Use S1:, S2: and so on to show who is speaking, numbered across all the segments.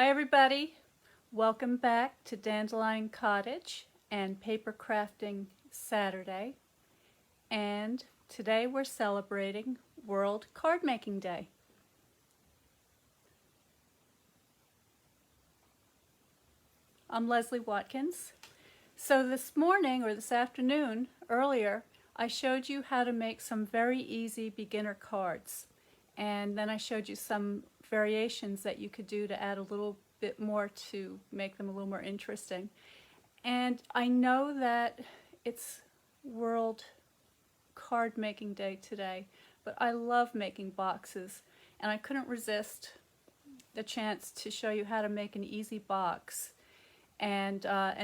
S1: Hi everybody, welcome back to Dandelion Cottage and Paper Crafting Saturday, and today we're celebrating World Card Making Day. I'm Leslie Watkins. So this morning or this afternoon, earlier, I showed you how to make some very easy beginner cards, and then I showed you some variations that you could do to add a little bit more to make them a little more interesting. And I know that it's World Card Making Day today, but I love making boxes, and I couldn't resist the chance to show you how to make an easy box. And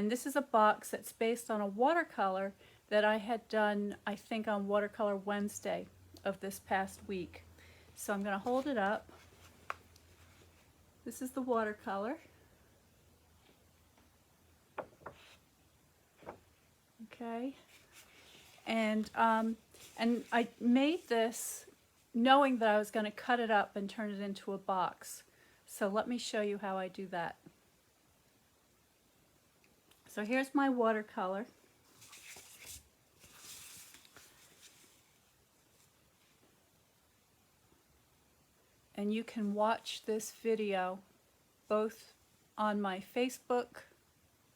S1: this is a box that's based on a watercolor that I had done, I think, on Watercolor Wednesday of this past week. So I'm going to hold it up. This is the watercolor. Okay. And I made this knowing that I was going to cut it up and turn it into a box. So let me show you how I do that. So here's my watercolor. And you can watch this video both on my Facebook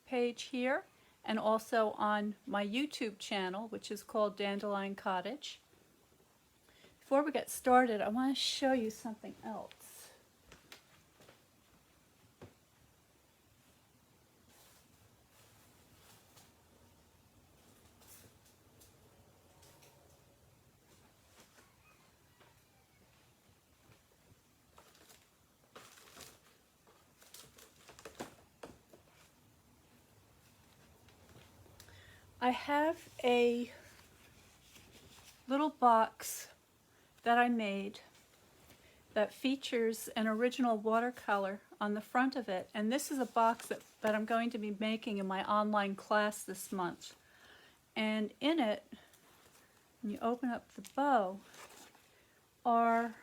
S1: page here and also on my YouTube channel, which is called Dandelion Cottage. Before we get started, I want to show you something else. I have a little box that I made that features an original watercolor on the front of it, and this is a box that I'm going to be making in my online class this month. And in it, when you open up the bow, are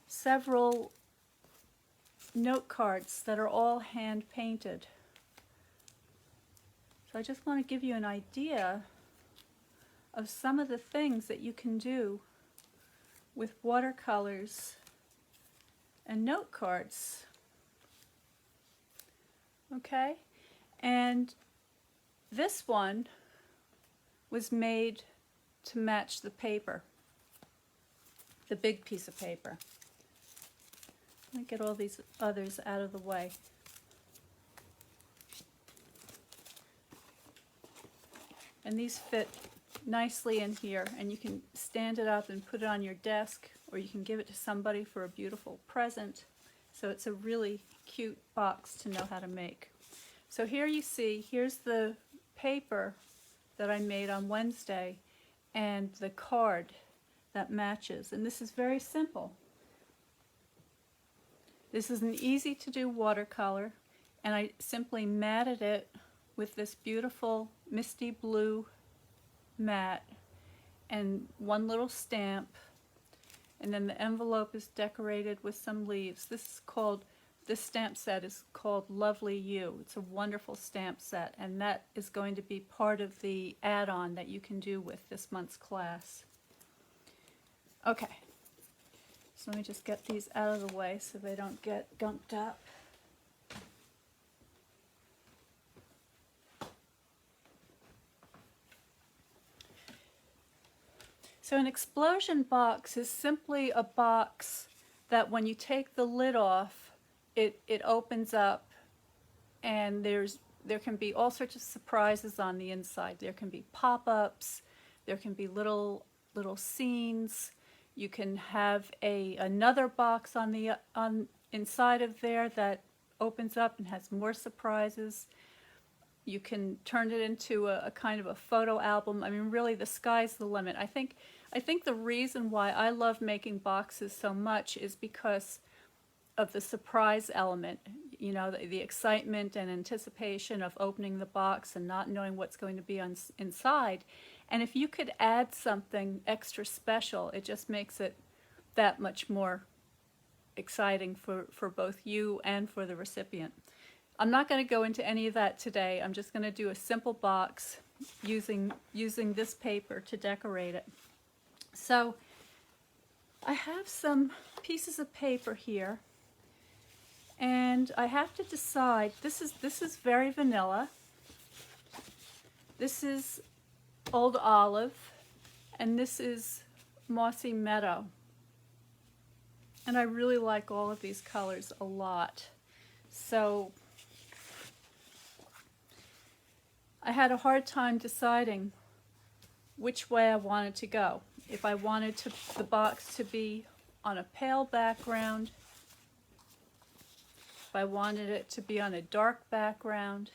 S1: several note cards that are all hand painted. So I just want to give you an idea of some of the things that you can do with watercolors and note cards. Okay? And this one was made to match the paper, the big piece of paper. Let me get all these others out of the way. And these fit nicely in here, and you can stand it up and put it on your desk, or you can give it to somebody for a beautiful present. So it's a really cute box to know how to make. So here you see, here's the paper that I made on Wednesday and the card that matches. And this is very simple. This is an easy to do watercolor, and I simply matted it with this beautiful misty blue mat and one little stamp, and then the envelope is decorated with some leaves. This stamp set is called Lovely You. It's a wonderful stamp set, and that is going to be part of the add-on that you can do with this month's class. Okay, so let me just get these out of the way so they don't get gunked up. So an explosion box is simply a box that when you take the lid off, it opens up, and there can be all sorts of surprises on the inside. There can be pop-ups, there can be little scenes. You can have another box on inside of there that opens up and has more surprises. You can turn it into a kind of a photo album. I mean, really, the sky's the limit. I think the reason why I love making boxes so much is because of the surprise element. You know, the excitement and anticipation of opening the box and not knowing what's going to be inside. And if you could add something extra special, it just makes it that much more exciting for both you and for the recipient. I'm not going to go into any of that today. I'm just going to do a simple box using this paper to decorate it. So I have some pieces of paper here, and I have to decide. This is very vanilla. This is old olive, and this is mossy meadow. And I really like all of these colors a lot. So I had a hard time deciding which way I wanted to go. If I wanted the box to be on a pale background, if I wanted it to be on a dark background,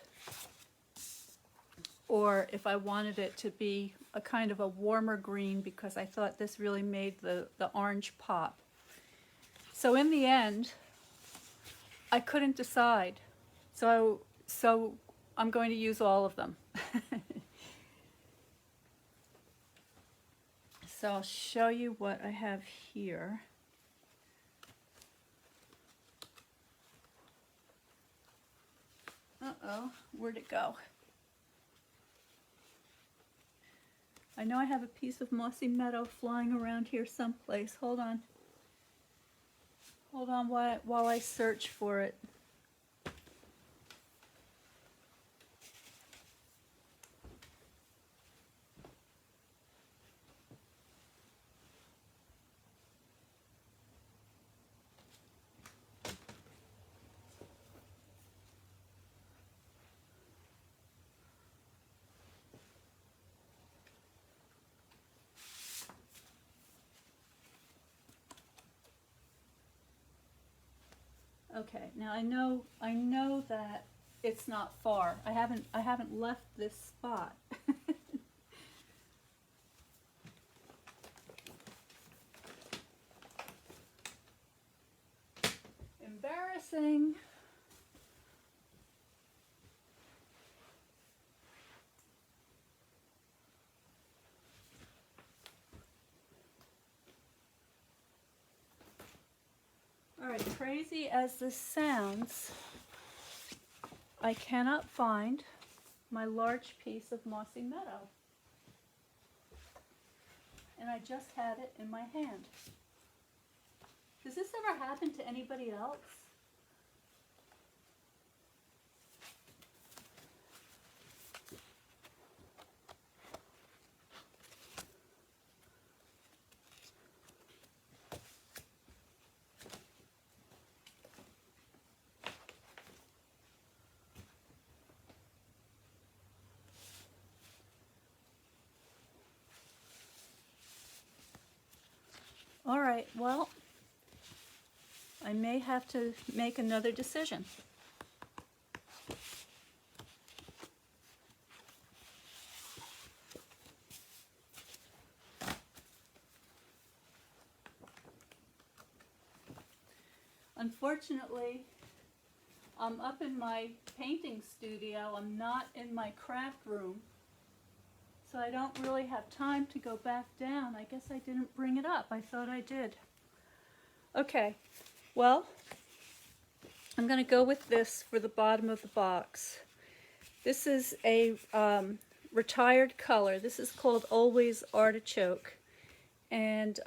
S1: or if I wanted it to be a kind of a warmer green, because I thought this really made the orange pop. So in the end, I couldn't decide. So I'm going to use all of them. So I'll show you what I have here. Uh-oh, where'd it go? I know I have a piece of mossy meadow flying around here someplace. Hold on. Hold on while I search for it. Okay, now I know that it's not far. I haven't left this spot. Embarrassing. Alright, crazy as this sounds, I cannot find my large piece of mossy meadow. And I just had it in my hand. Does this ever happen to anybody else? All right, well, I may have to make another decision. Unfortunately, I'm up in my painting studio. I'm not in my craft room. So I don't really have time to go back down. I guess I didn't bring it up. I thought I did. Okay, well, I'm going to go with this for the bottom of the box. This is a retired color. This is called Always Artichoke. And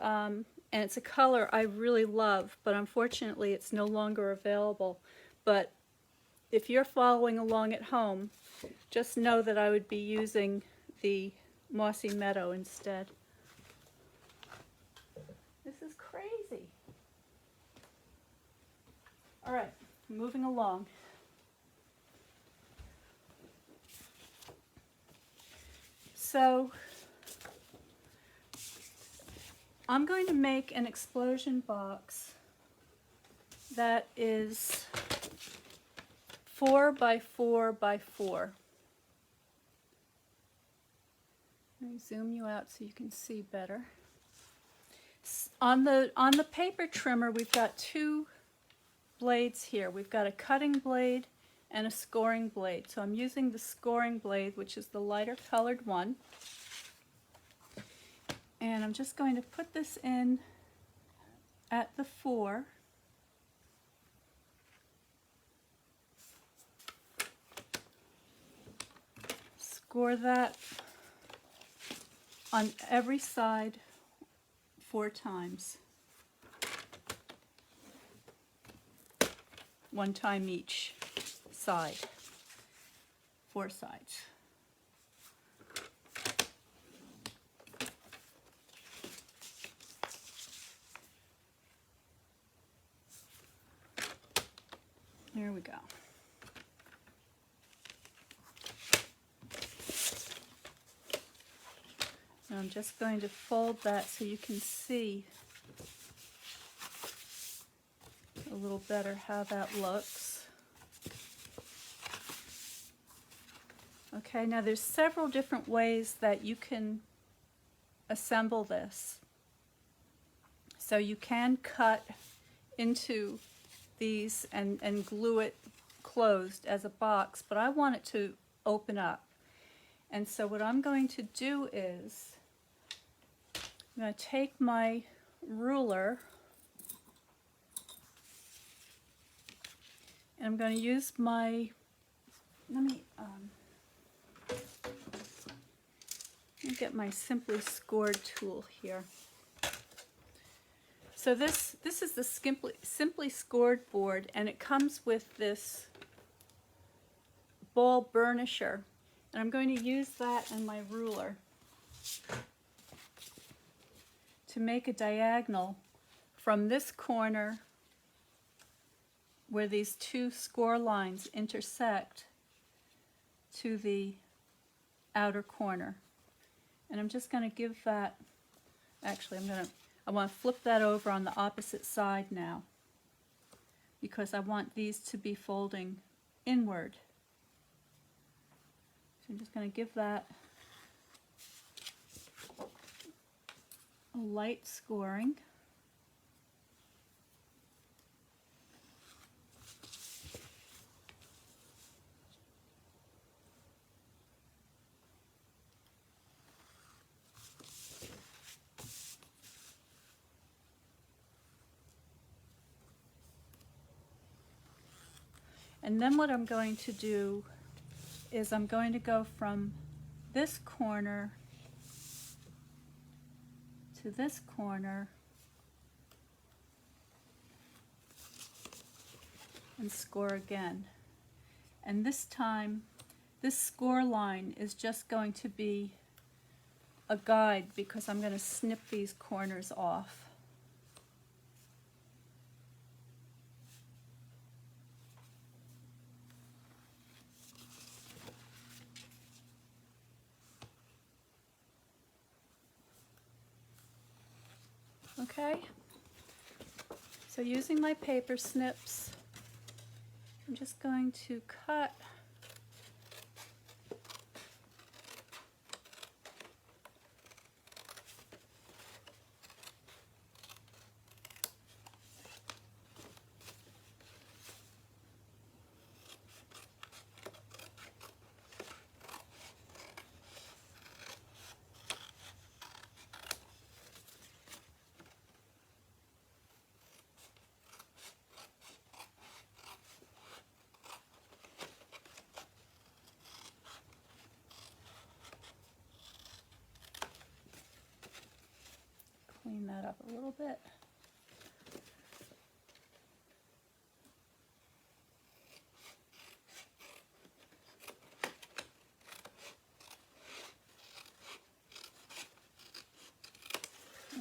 S1: it's a color I really love, but unfortunately it's no longer available. But if you're following along at home, just know that I would be using the mossy meadow instead. This is crazy. All right, moving along. So I'm going to make an explosion box that is 4 by 4 by 4. Let me zoom you out so you can see better. On the paper trimmer, we've got two blades here. We've got a cutting blade and a scoring blade. So I'm using the scoring blade, which is the lighter colored one. And I'm just going to put this in at the 4. score that on every side 4 times. 1 time each side. 4 sides. There we go. Now I'm just going to fold that so you can see a little better how that looks. Okay, now there's several different ways that you can assemble this. So you can cut into these and glue it closed as a box, but I want it to open up. And so what I'm going to do is I'm going to take my ruler and I'm going to use my, let me get my Simply Scored tool here. So this is the Simply Scored board, and it comes with this ball burnisher, and I'm going to use that and my ruler to make a diagonal from this corner where these 2 score lines intersect to the outer corner. And I'm just going to give that, actually I want to flip that over on the opposite side now, because I want these to be folding inward. So I'm just going to give that a light scoring. And then what I'm going to do is I'm going to go from this corner to this corner and score again. And this time, this score line is just going to be a guide because I'm going to snip these corners off. Okay, so using my paper snips, I'm just going to cut clean that up a little bit.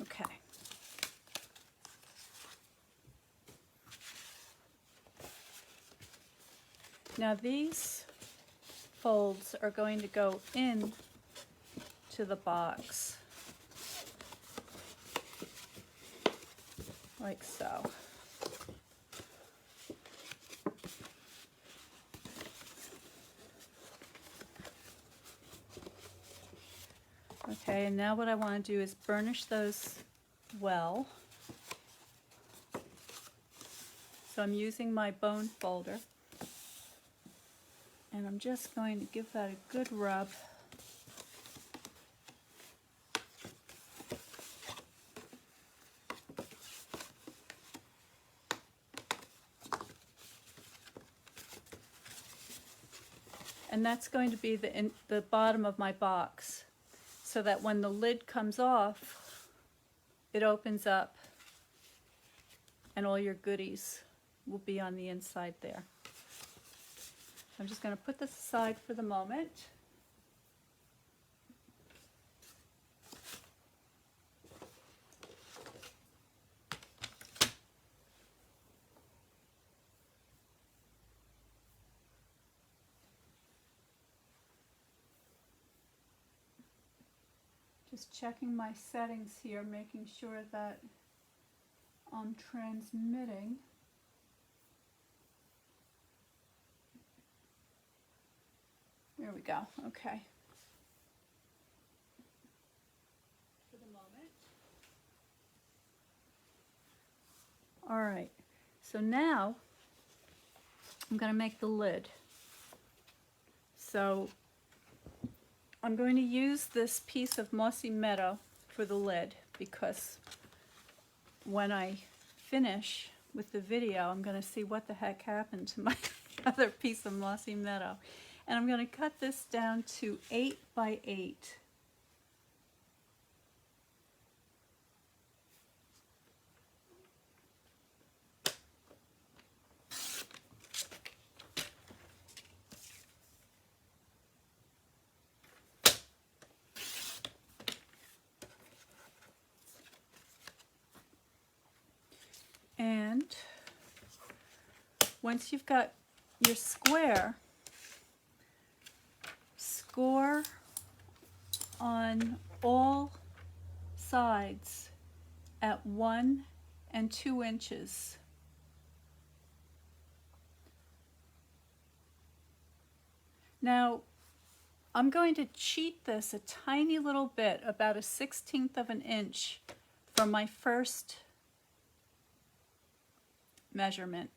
S1: Okay. Now these folds are going to go in to the box, like so. Okay, and now what I want to do is burnish those well. So I'm using my bone folder, and I'm just going to give that a good rub. and that's going to be the bottom of my box, so that when the lid comes off, it opens up and all your goodies will be on the inside there. I'm just going to put this aside for the moment. Just checking my settings here, making sure that I'm transmitting. There we go. Okay. For the moment. All right. So now I'm going to make the lid. So I'm going to use this piece of Mossy Meadow for the lid, because when I finish with the video, I'm going to see what the heck happened to my other piece of Mossy Meadow. And I'm going to cut this down to 8 by 8. And once you've got your square, score on all sides at 1 and 2 inches. Now, I'm going to cheat this a tiny little bit, about a 1/16 of an inch from my first measurement.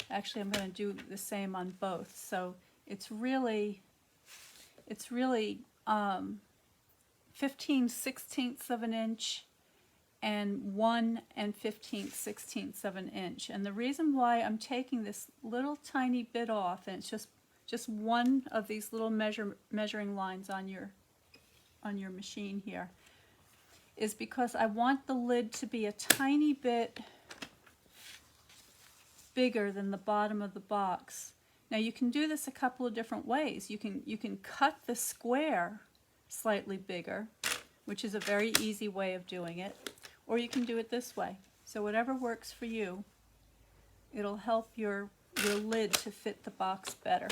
S1: Actually, I'm going to do the same on both. So it's really 15/16 of an inch and 1 15/16 of an inch. And the reason why I'm taking this little tiny bit off, and it's just one of these little measuring lines on your machine here, is because I want the lid to be a tiny bit bigger than the bottom of the box. Now you can do this a couple of different ways. You can cut the square slightly bigger, which is a very easy way of doing it, or you can do it this way. So whatever works for you, it'll help your lid to fit the box better.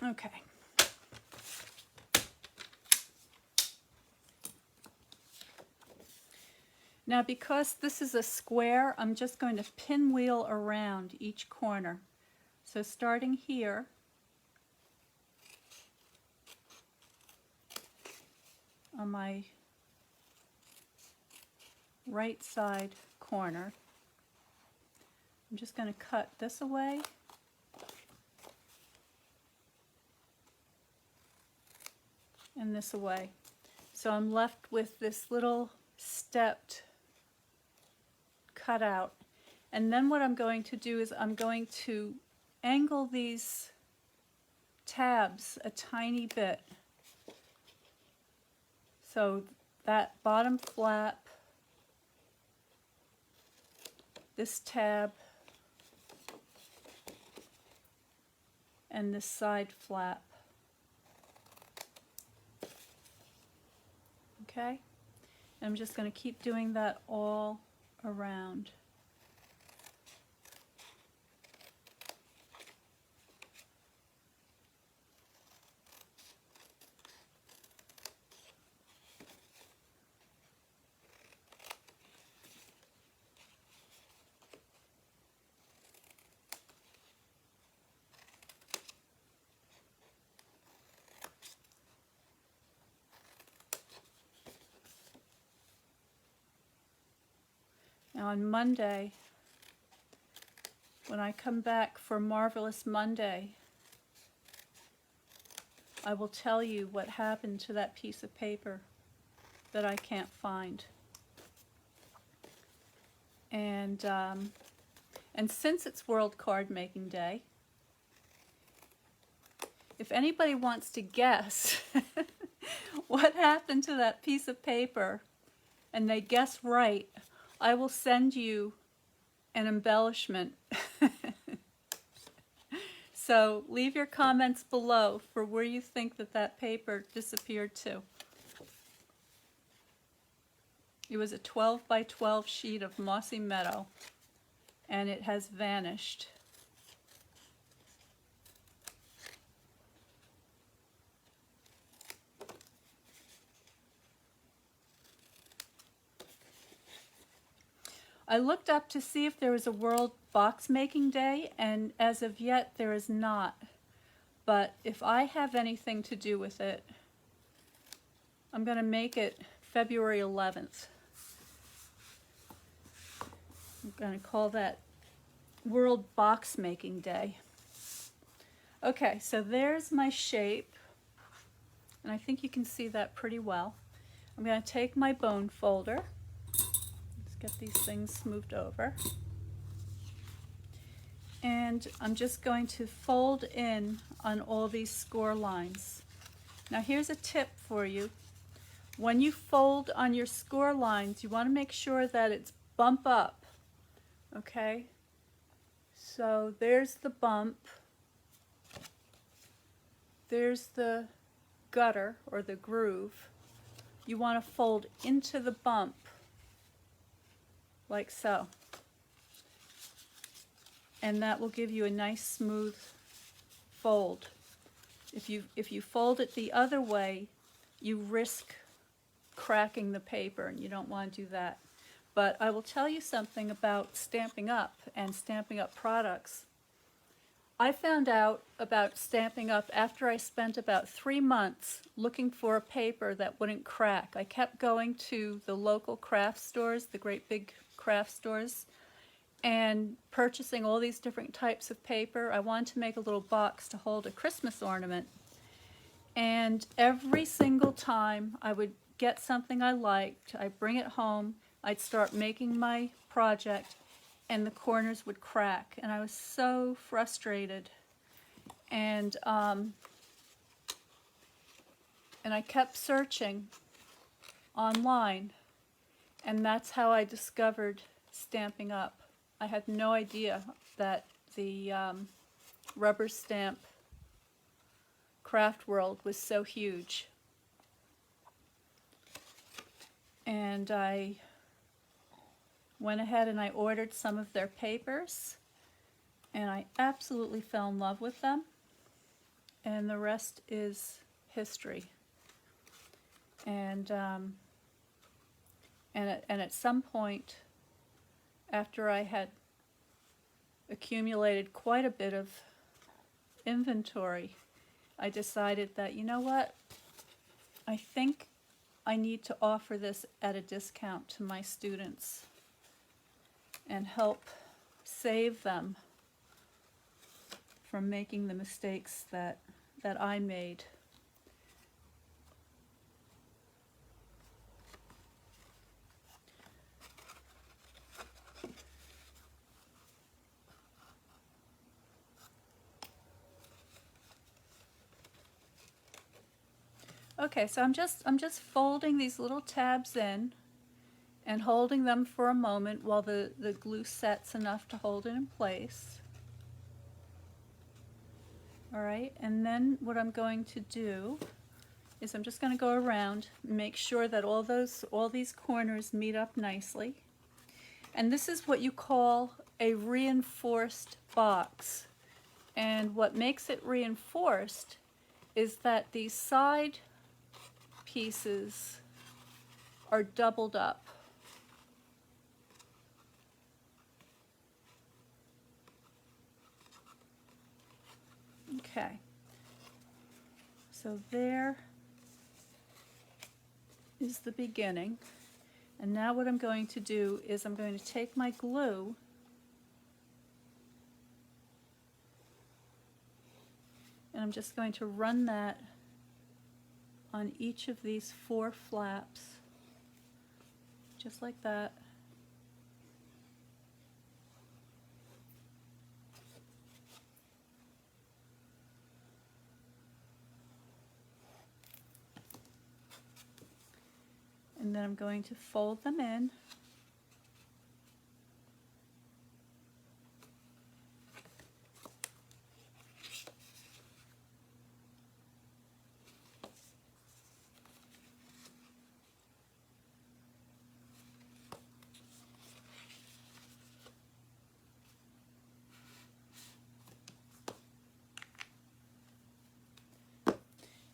S1: Okay. Now, because this is a square, I'm just going to pinwheel around each corner. So starting here, on my right side corner, I'm just going to cut this away. And this away. So I'm left with this little stepped cutout. And then what I'm going to do is I'm going to angle these tabs a tiny bit. So that bottom flap, this tab, and this side flap. Okay, and I'm just going to keep doing that all around. on Monday, when I come back for Marvelous Monday, I will tell you what happened to that piece of paper that I can't find. And since it's World Card Making Day, if anybody wants to guess what happened to that piece of paper, and they guess right, I will send you an embellishment. So leave your comments below for where you think that that paper disappeared to. It was a 12 by 12 sheet of mossy meadow, and it has vanished. I looked up to see if there was a World Box Making Day, and as of yet there is not. But if I have anything to do with it, I'm going to make it February 11th. I'm going to call that World Box Making Day. Okay, so there's my shape, and I think you can see that pretty well. I'm going to take my bone folder. Get these things moved over. And I'm just going to fold in on all these score lines. Now here's a tip for you. When you fold on your score lines, you want to make sure that it's bump up. Okay? So there's the bump. There's the gutter or the groove. You want to fold into the bump, like so. And that will give you a nice smooth fold. If you fold it the other way, you risk cracking the paper, and you don't want to do that. But I will tell you something about Stampin' Up! And Stampin' Up! Products. I found out about Stampin' Up! After I spent about 3 months looking for a paper that wouldn't crack. I kept going to the local craft stores, the great big craft stores, and purchasing all these different types of paper. I wanted to make a little box to hold a Christmas ornament. And every single time I would get something I liked, I'd bring it home, I'd start making my project, and the corners would crack. And I was so frustrated. And I kept searching online, and that's how I discovered Stampin' Up! I had no idea that the rubber stamp craft world was so huge. And I went ahead and I ordered some of their papers, and I absolutely fell in love with them, and the rest is history. And at some point, after I had accumulated quite a bit of inventory, I decided that, you know what, I think I need to offer this at a discount to my students and help save them from making the mistakes that I made. Okay, so I'm just folding these little tabs in and holding them for a moment while the glue sets enough to hold it in place. Alright, and then what I'm going to do is I'm just going to go around and make sure that all these corners meet up nicely. And this is what you call a reinforced box. And what makes it reinforced is that these side pieces are doubled up. Okay, so there is the beginning. And now what I'm going to do is I'm going to take my glue and I'm just going to run that on each of these 4 flaps, just like that. And then I'm going to fold them in.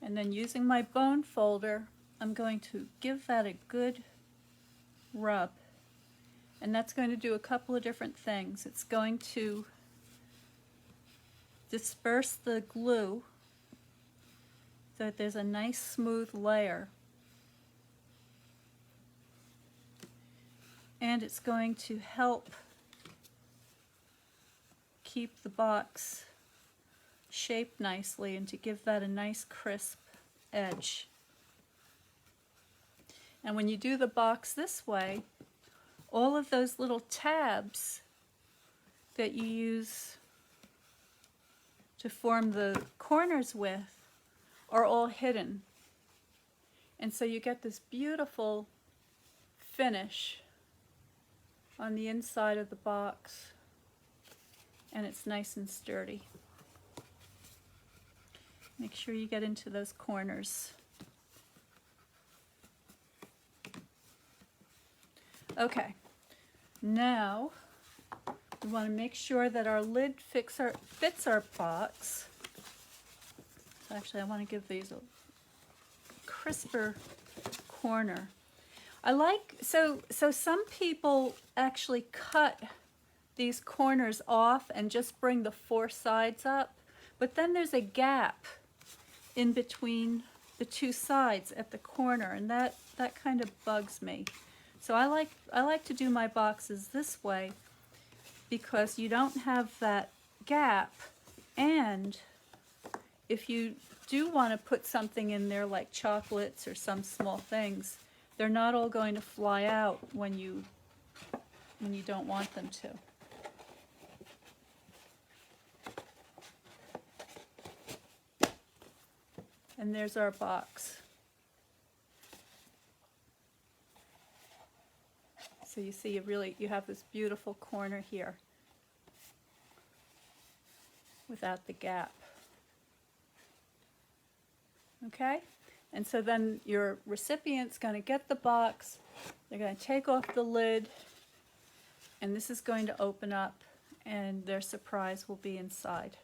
S1: And then using my bone folder, I'm going to give that a good rub. And that's going to do a couple of different things. It's going to disperse the glue so that there's a nice smooth layer. And it's going to help keep the box shaped nicely and to give that a nice crisp edge. And when you do the box this way, all of those little tabs that you use to form the corners with are all hidden. And so you get this beautiful finish on the inside of the box, and it's nice and sturdy. Make sure you get into those corners. Okay, now we want to make sure that our lid fits our box. Actually, I want to give these a crisper corner. I like, so some people actually cut these corners off and just bring the 4 sides up, but then there's a gap in between the 2 sides at the corner, and that kind of bugs me. So I like to do my boxes this way because you don't have that gap, and if you do want to put something in there like chocolates or some small things, they're not all going to fly out when you don't want them to. And there's our box. So you see, you have this beautiful corner here without the gap. Okay? And so then your recipient's going to get the box, they're going to take off the lid, and this is going to open up, and their surprise will be inside.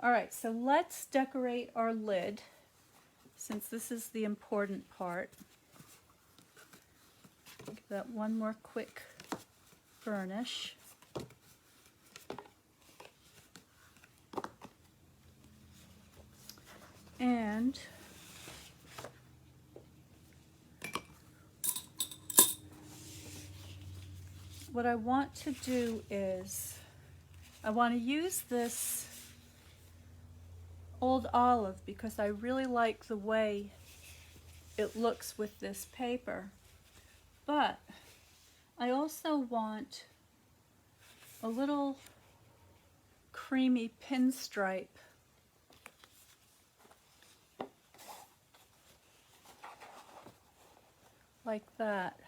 S1: All right, so let's decorate our lid, since this is the important part. Give that one more quick burnish. And what I want to do is I want to use this old olive because I really like the way it looks with this paper. But I also want a little creamy pinstripe like that.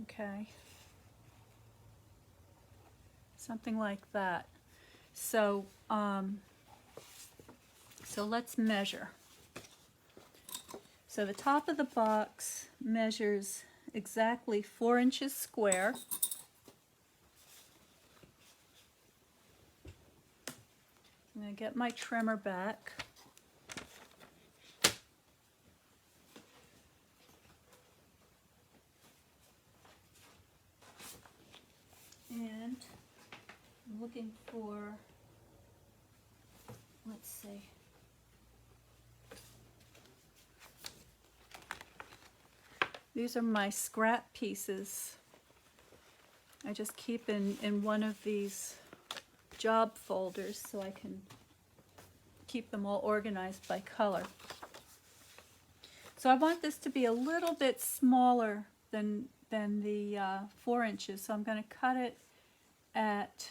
S1: Okay. Something like that. So, so let's measure. So the top of the box measures exactly 4 inches square. I'm going to get my trimmer back. And I'm looking for, let's see, These are my scrap pieces. I just keep in one of these job folders so I can keep them all organized by color. So I want this to be a little bit smaller than the 4 inches, so I'm going to cut it at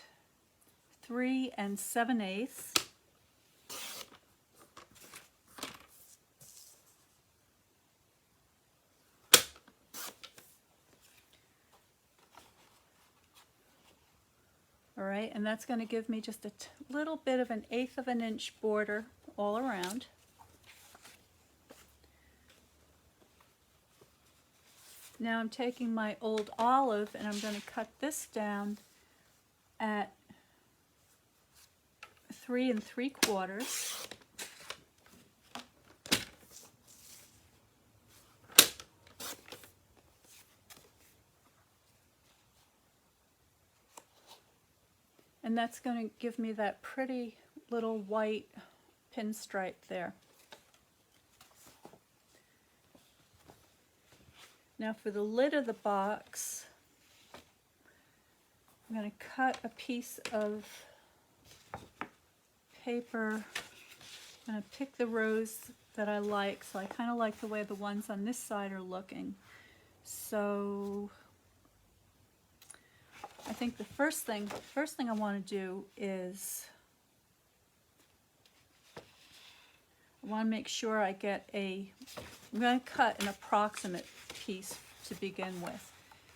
S1: 3 7/8. All right, and that's going to give me just a little bit of an 1/8 of an inch border all around. Now I'm taking my old olive and I'm going to cut this down at 3 3/4. And that's going to give me that pretty little white pinstripe there. Now for the lid of the box, I'm going to cut a piece of paper. I'm going to pick the rows that I like. So I kind of like the way the ones on this side are looking. So I think the first thing I want to do is I want to make sure I get I'm going to cut an approximate piece to begin with.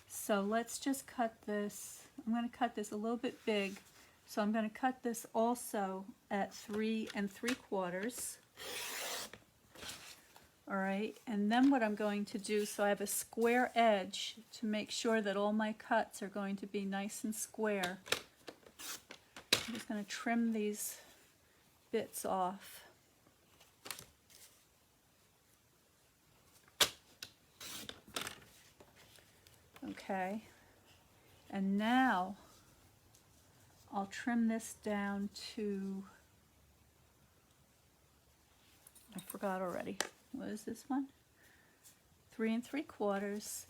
S1: So let's just cut this. I'm going to cut this a little bit big. So I'm going to cut this also at 3 3/4. All right, and then what I'm going to do, so I have a square edge to make sure that all my cuts are going to be nice and square. I'm just going to trim these bits off. Okay, and now I'll trim this down to, I forgot already. What is this one? 3 3/4.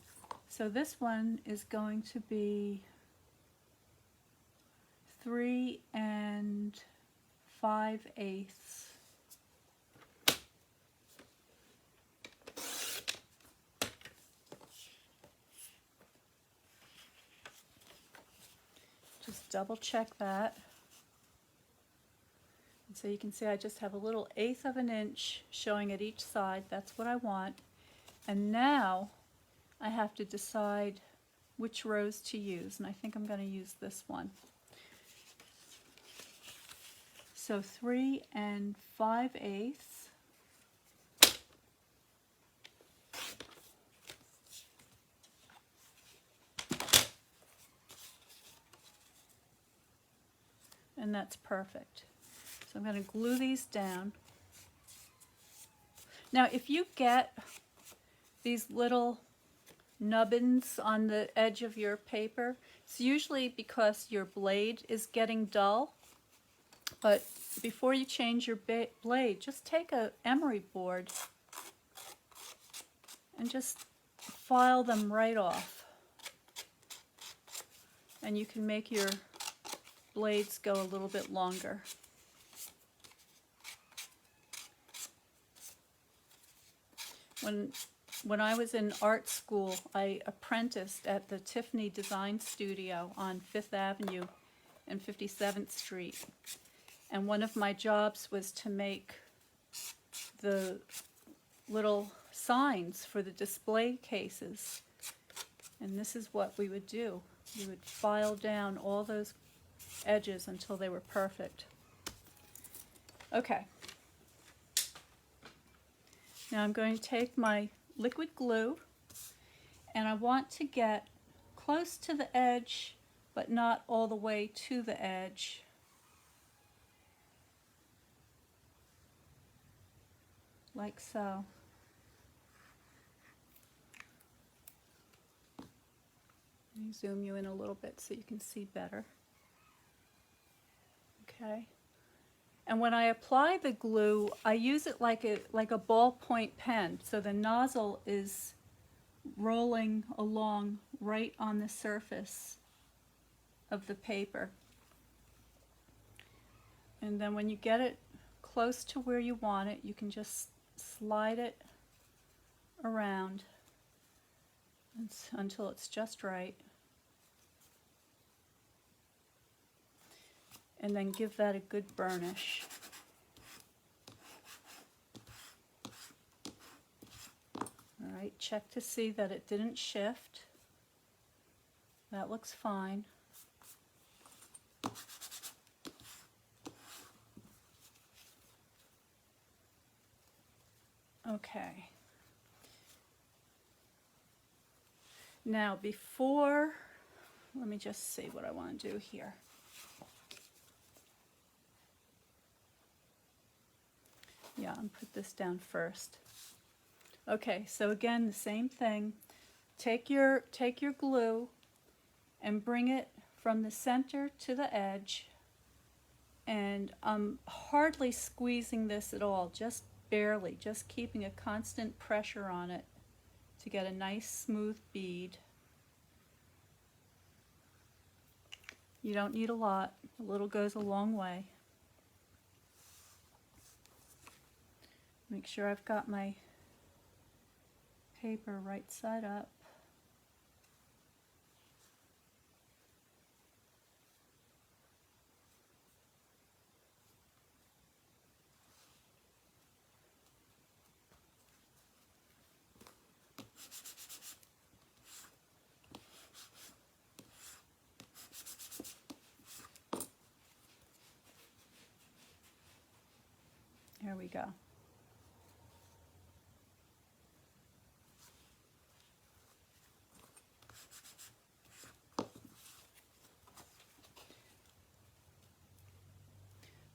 S1: So this one is going to be 3 5/8. Just double check that. And so you can see I just have a little 1/8 of an inch showing at each side. That's what I want. And now I have to decide which rows to use, and I think I'm going to use this one. So 3 5/8. And that's perfect. So I'm going to glue these down. Now if you get these little nubbins on the edge of your paper, it's usually because your blade is getting dull. But before you change your blade, just take a emery board and just file them right off. And you can make your blades go a little bit longer. When I was in art school, I apprenticed at the Tiffany Design Studio on 5th Avenue and 57th Street. And one of my jobs was to make the little signs for the display cases. And this is what we would do. We would file down all those edges until they were perfect. Okay. Now I'm going to take my liquid glue, and I want to get close to the edge, but not all the way to the edge. Like so. Let me zoom you in a little bit so you can see better. Okay. And when I apply the glue, I use it like a ballpoint pen. So the nozzle is rolling along right on the surface of the paper. And then when you get it close to where you want it, you can just slide it around until it's just right. And then give that a good burnish. All right, check to see that it didn't shift. That looks fine. Okay. Now before, let me just see what I want to do here. Yeah, I'll put this down first. Okay, so again, the same thing. Take your glue and bring it from the center to the edge. And I'm hardly squeezing this at all, just barely, just keeping a constant pressure on it to get a nice smooth bead. You don't need a lot. A little goes a long way. Make sure I've got my paper right side up. There we go.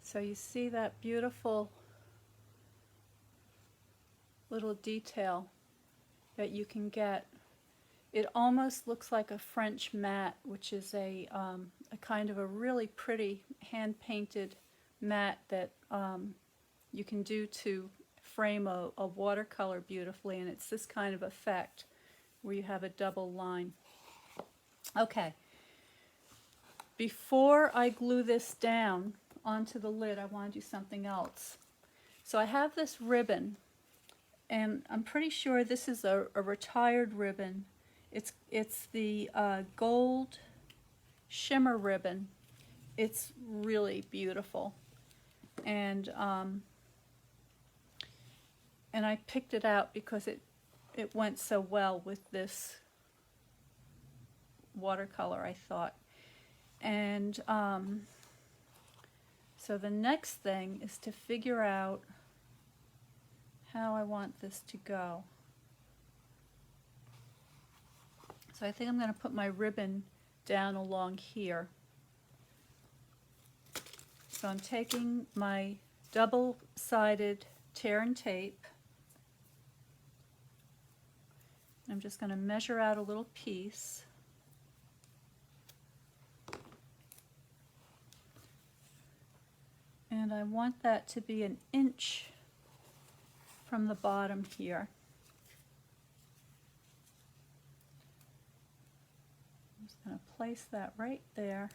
S1: So you see that beautiful little detail that you can get. It almost looks like a French mat, which is a kind of a really pretty hand-painted mat that you can do to frame a watercolor beautifully, and it's this kind of effect where you have a double line. Okay, before I glue this down onto the lid, I want to do something else. So I have this ribbon, and I'm pretty sure this is a retired ribbon. It's the gold shimmer ribbon. It's really beautiful, and I picked it out because it went so well with this watercolor, I thought. And so the next thing is to figure out how I want this to go. So I think I'm going to put my ribbon down along here. So I'm taking my double-sided tear and tape. I'm just going to measure out a little piece. And I want that to be 1 inch from the bottom here. I'm just going to place that right there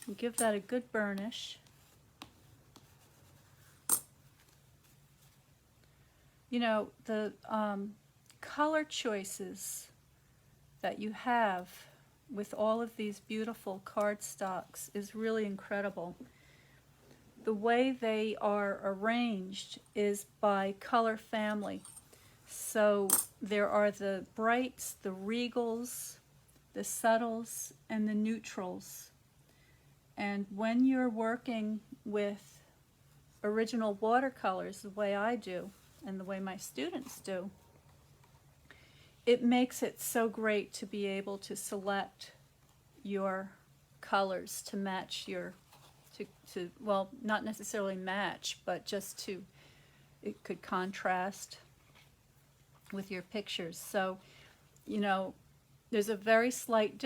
S1: and give that a good burnish. You know, the color choices that you have with all of these beautiful cardstocks is really incredible. The way they are arranged is by color family. So there are the brights, the regals, the subtles, and the neutrals. And when you're working with original watercolors the way I do and the way my students do, it makes it so great to be able to select your colors to match your well, not necessarily match, but just to, it could contrast with your pictures. So, you know, there's a very slight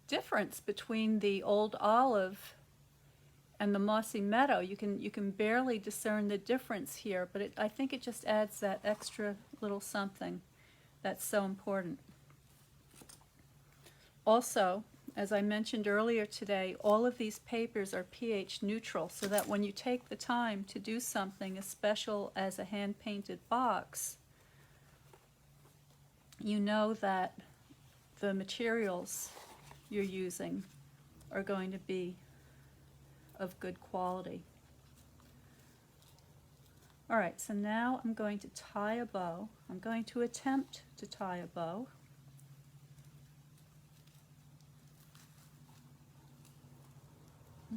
S1: difference between the old olive and the mossy meadow. You can barely discern the difference here, but I think it just adds that extra little something That's so important. Also, as I mentioned earlier today, all of these papers are pH neutral, so that when you take the time to do something as special as a hand-painted box, you know that the materials you're using are going to be of good quality. All right, so now I'm going to tie a bow. I'm going to attempt to tie a bow.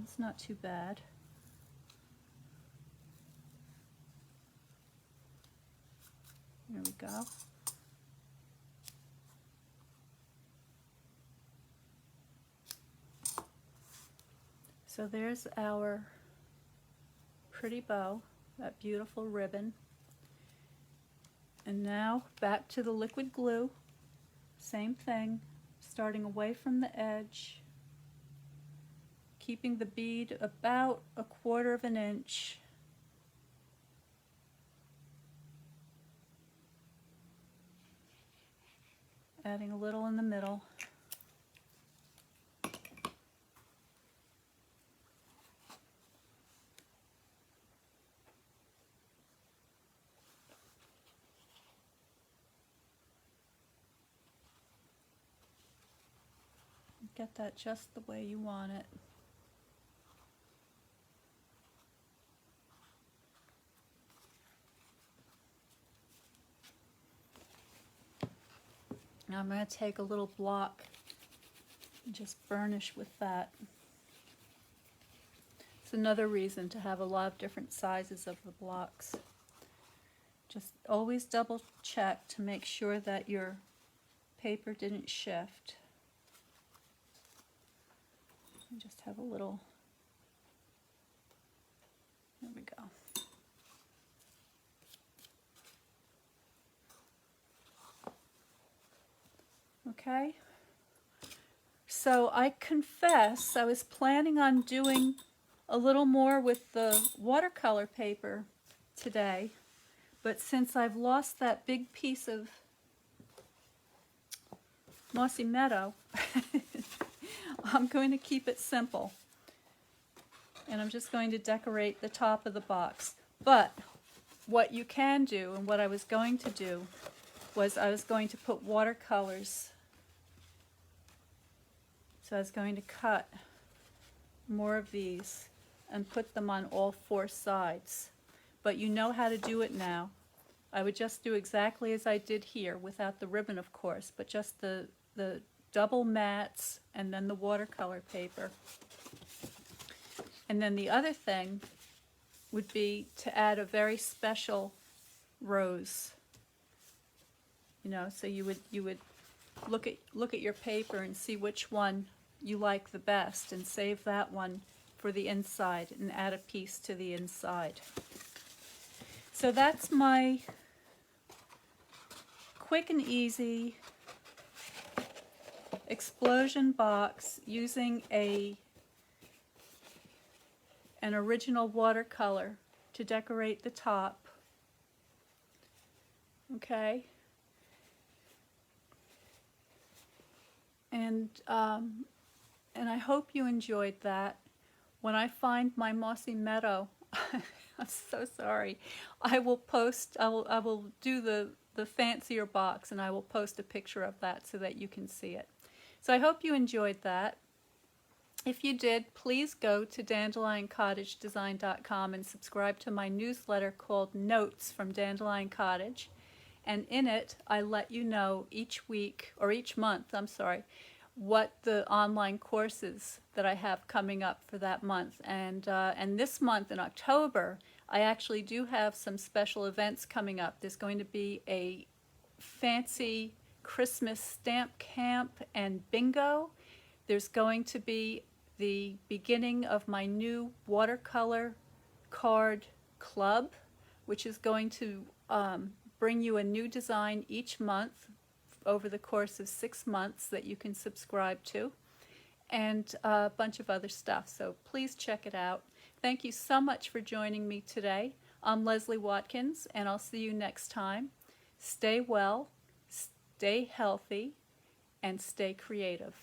S1: It's not too bad. There we go. So there's our pretty bow, that beautiful ribbon. And now back to the liquid glue. Same thing, starting away from the edge, keeping the bead about 1/4 of an inch. Adding a little in the middle. Get that just the way you want it. Now I'm going to take a little block and just burnish with that. It's another reason to have a lot of different sizes of the blocks. Just always double check to make sure that your paper didn't shift. And just have a little, there we go. Okay, so I confess I was planning on doing a little more with the watercolor paper today, but since I've lost that big piece of Mossy Meadow, I'm going to keep it simple. And I'm just going to decorate the top of the box. But what you can do, and what I was going to do, was I was going to put watercolors. So I was going to cut more of these and put them on all 4 sides. But you know how to do it now. I would just do exactly as I did here, without the ribbon of course, but just the double mats and then the watercolor paper. And then the other thing would be to add a very special rose. You know, so you would look at your paper and see which one you like the best and save that one for the inside and add a piece to the inside. So that's my quick and easy explosion box using an original watercolor to decorate the top. Okay. And I hope you enjoyed that. When I find my Mossy Meadow, I'm so sorry, I will do the fancier box, and I will post a picture of that so that you can see it. So I hope you enjoyed that. If you did, please go to dandelioncottagedesign.com and subscribe to my newsletter called Notes from Dandelion Cottage. And in it, I let you know each week, or each month, I'm sorry, what the online courses that I have coming up for that month. And this month in October, I actually do have some special events coming up. There's going to be a fancy Christmas stamp camp and bingo. There's going to be the beginning of my new watercolor card club, which is going to bring you a new design each month over the course of 6 months that you can subscribe to, and a bunch of other stuff. So please check it out. Thank you so much for joining me today. I'm Leslie Watkins, and I'll see you next time. Stay well, stay healthy, and stay creative.